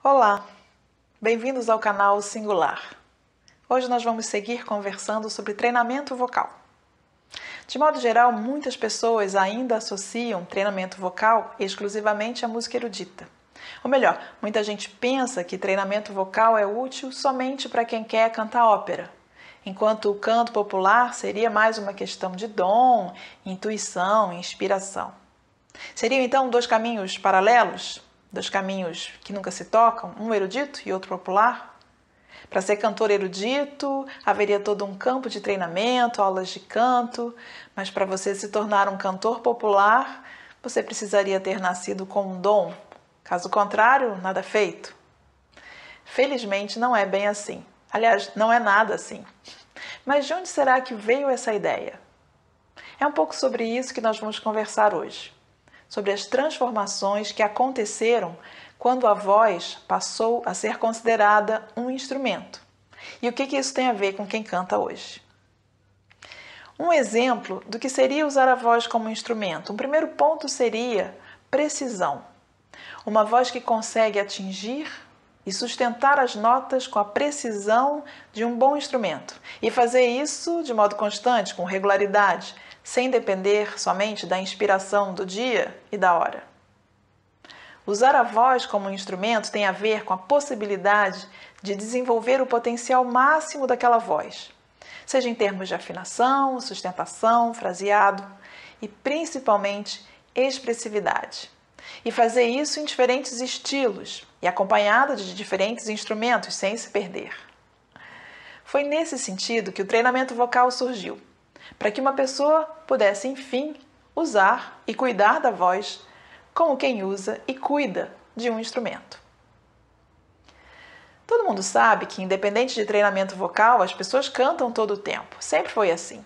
Olá, bem-vindos ao canal Singular. Hoje nós vamos seguir conversando sobre treinamento vocal. De modo geral, muitas pessoas ainda associam treinamento vocal exclusivamente à música erudita. Ou melhor, muita gente pensa que treinamento vocal é útil somente para quem quer cantar ópera, enquanto o canto popular seria mais uma questão de dom, intuição, inspiração. Seriam então dois caminhos paralelos? Dois caminhos que nunca se tocam, um erudito e outro popular? Para ser cantor erudito, haveria todo um campo de treinamento, aulas de canto, mas para você se tornar um cantor popular, você precisaria ter nascido com um dom. Caso contrário, nada feito. Felizmente não é bem assim. Aliás, não é nada assim. Mas de onde será que veio essa ideia? É um pouco sobre isso que nós vamos conversar hoje. Sobre as transformações que aconteceram quando a voz passou a ser considerada um instrumento. E o que isso tem a ver com quem canta hoje? Um exemplo do que seria usar a voz como instrumento. Um primeiro ponto seria precisão. Uma voz que consegue atingir e sustentar as notas com a precisão de um bom instrumento. E fazer isso de modo constante, com regularidade, sem depender somente da inspiração do dia e da hora. Usar a voz como um instrumento tem a ver com a possibilidade de desenvolver o potencial máximo daquela voz, seja em termos de afinação, sustentação, fraseado e principalmente expressividade. E fazer isso em diferentes estilos e acompanhada de diferentes instrumentos sem se perder. Foi nesse sentido que o treinamento vocal surgiu, para que uma pessoa pudesse, enfim, usar e cuidar da voz como quem usa e cuida de um instrumento. Todo mundo sabe que, independente de treinamento vocal, as pessoas cantam todo o tempo. Sempre foi assim.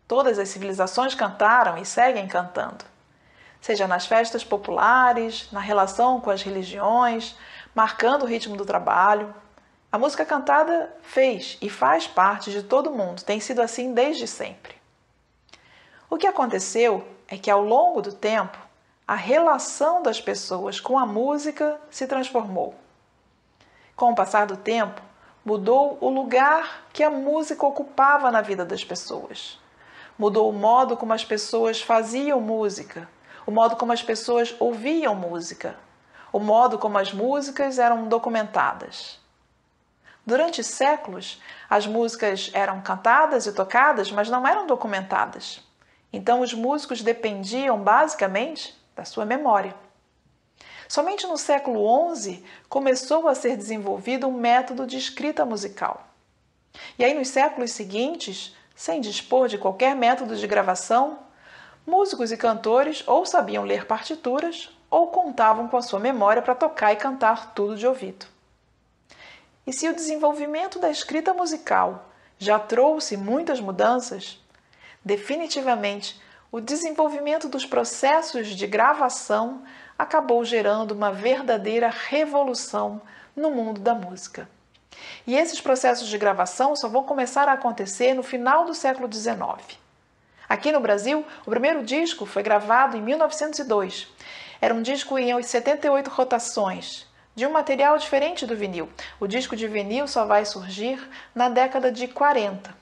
Todas as civilizações cantaram e seguem cantando. Seja nas festas populares, na relação com as religiões, marcando o ritmo do trabalho. A música cantada fez e faz parte de todo mundo, tem sido assim desde sempre. O que aconteceu é que, ao longo do tempo, a relação das pessoas com a música se transformou. Com o passar do tempo, mudou o lugar que a música ocupava na vida das pessoas. Mudou o modo como as pessoas faziam música, o modo como as pessoas ouviam música, o modo como as músicas eram documentadas. Durante séculos, as músicas eram cantadas e tocadas, mas não eram documentadas. Então, os músicos dependiam, basicamente, da sua memória. Somente no século XI começou a ser desenvolvido um método de escrita musical. E aí, nos séculos seguintes, sem dispor de qualquer método de gravação, músicos e cantores ou sabiam ler partituras ou contavam com a sua memória para tocar e cantar tudo de ouvido. E se o desenvolvimento da escrita musical já trouxe muitas mudanças, definitivamente o desenvolvimento dos processos de gravação acabou gerando uma verdadeira revolução no mundo da música. E esses processos de gravação só vão começar a acontecer no final do século XIX. Aqui no Brasil, o primeiro disco foi gravado em 1902. Era um disco em 78 rotações, de um material diferente do vinil. O disco de vinil só vai surgir na década de 40.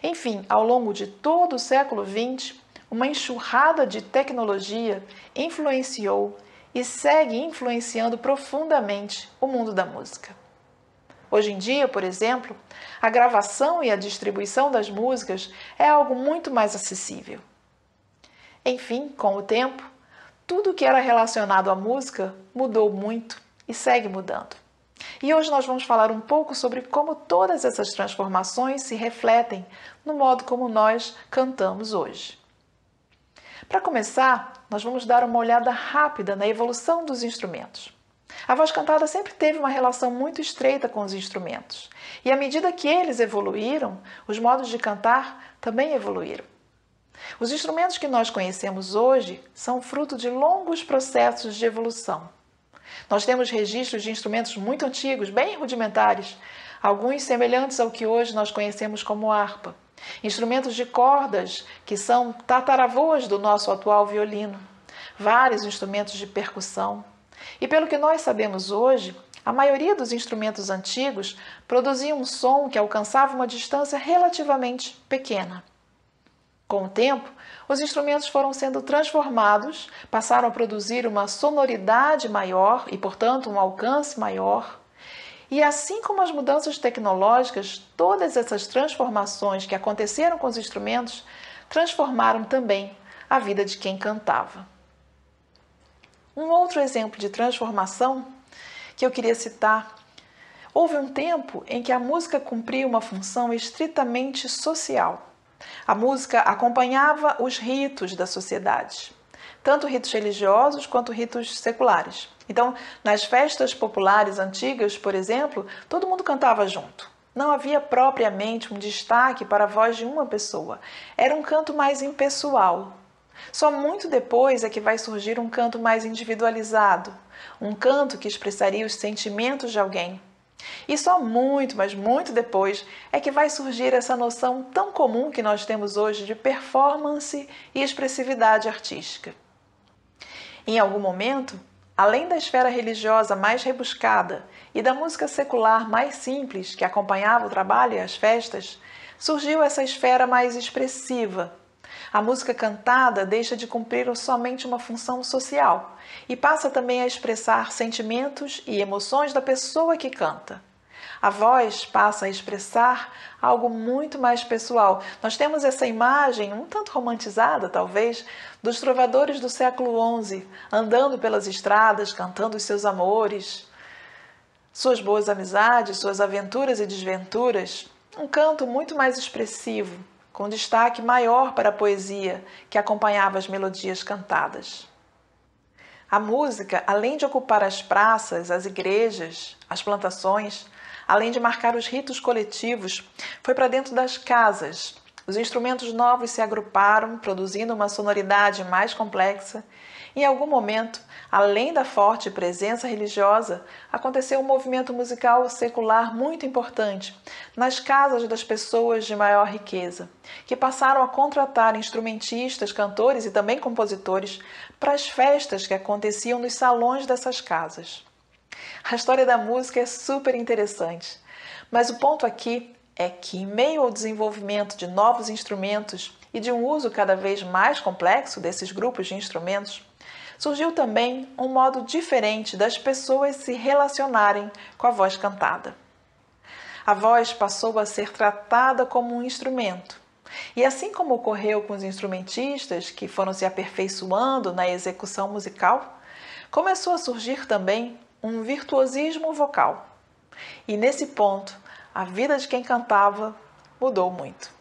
Enfim, ao longo de todo o século XX, uma enxurrada de tecnologia influenciou e segue influenciando profundamente o mundo da música. Hoje em dia, por exemplo, a gravação e a distribuição das músicas é algo muito mais acessível. Enfim, com o tempo, tudo que era relacionado à música mudou muito e segue mudando. E hoje nós vamos falar um pouco sobre como todas essas transformações se refletem no modo como nós cantamos hoje. Para começar, nós vamos dar uma olhada rápida na evolução dos instrumentos. A voz cantada sempre teve uma relação muito estreita com os instrumentos. E à medida que eles evoluíram, os modos de cantar também evoluíram. Os instrumentos que nós conhecemos hoje são fruto de longos processos de evolução. Nós temos registros de instrumentos muito antigos, bem rudimentares, alguns semelhantes ao que hoje nós conhecemos como harpa. Instrumentos de cordas, que são tataravôs do nosso atual violino. Vários instrumentos de percussão. E pelo que nós sabemos hoje, A maioria dos instrumentos antigos produzia um som que alcançava uma distância relativamente pequena. Com o tempo, os instrumentos foram sendo transformados, passaram a produzir uma sonoridade maior e, portanto, um alcance maior. E assim como as mudanças tecnológicas, todas essas transformações que aconteceram com os instrumentos transformaram também a vida de quem cantava. Um outro exemplo de transformação que eu queria citar: houve um tempo em que a música cumpria uma função estritamente social. A música acompanhava os ritos da sociedade, tanto ritos religiosos quanto ritos seculares. Então, nas festas populares antigas, por exemplo, todo mundo cantava junto. Não havia propriamente um destaque para a voz de uma pessoa. Era um canto mais impessoal. Só muito depois é que vai surgir um canto mais individualizado, um canto que expressaria os sentimentos de alguém. E só muito, mas muito depois é que vai surgir essa noção tão comum que nós temos hoje de performance e expressividade artística. Em algum momento, além da esfera religiosa mais rebuscada e da música secular mais simples que acompanhava o trabalho e as festas, surgiu essa esfera mais expressiva. A música cantada deixa de cumprir somente uma função social e passa também a expressar sentimentos e emoções da pessoa que canta. A voz passa a expressar algo muito mais pessoal. Nós temos essa imagem, um tanto romantizada talvez, dos trovadores do século XI, andando pelas estradas, cantando os seus amores, suas boas amizades, suas aventuras e desventuras. Um canto muito mais expressivo, com destaque maior para a poesia que acompanhava as melodias cantadas. A música, além de ocupar as praças, as igrejas, as plantações, além de marcar os ritos coletivos, foi para dentro das casas. Os instrumentos novos se agruparam, produzindo uma sonoridade mais complexa. Em algum momento, além da forte presença religiosa, aconteceu um movimento musical secular muito importante nas casas das pessoas de maior riqueza, que passaram a contratar instrumentistas, cantores e também compositores para as festas que aconteciam nos salões dessas casas. A história da música é super interessante, mas o ponto aqui é que, em meio ao desenvolvimento de novos instrumentos e de um uso cada vez mais complexo desses grupos de instrumentos, surgiu também um modo diferente das pessoas se relacionarem com a voz cantada. A voz passou a ser tratada como um instrumento. E assim como ocorreu com os instrumentistas que foram se aperfeiçoando na execução musical, começou a surgir também um virtuosismo vocal. E nesse ponto, a vida de quem cantava mudou muito.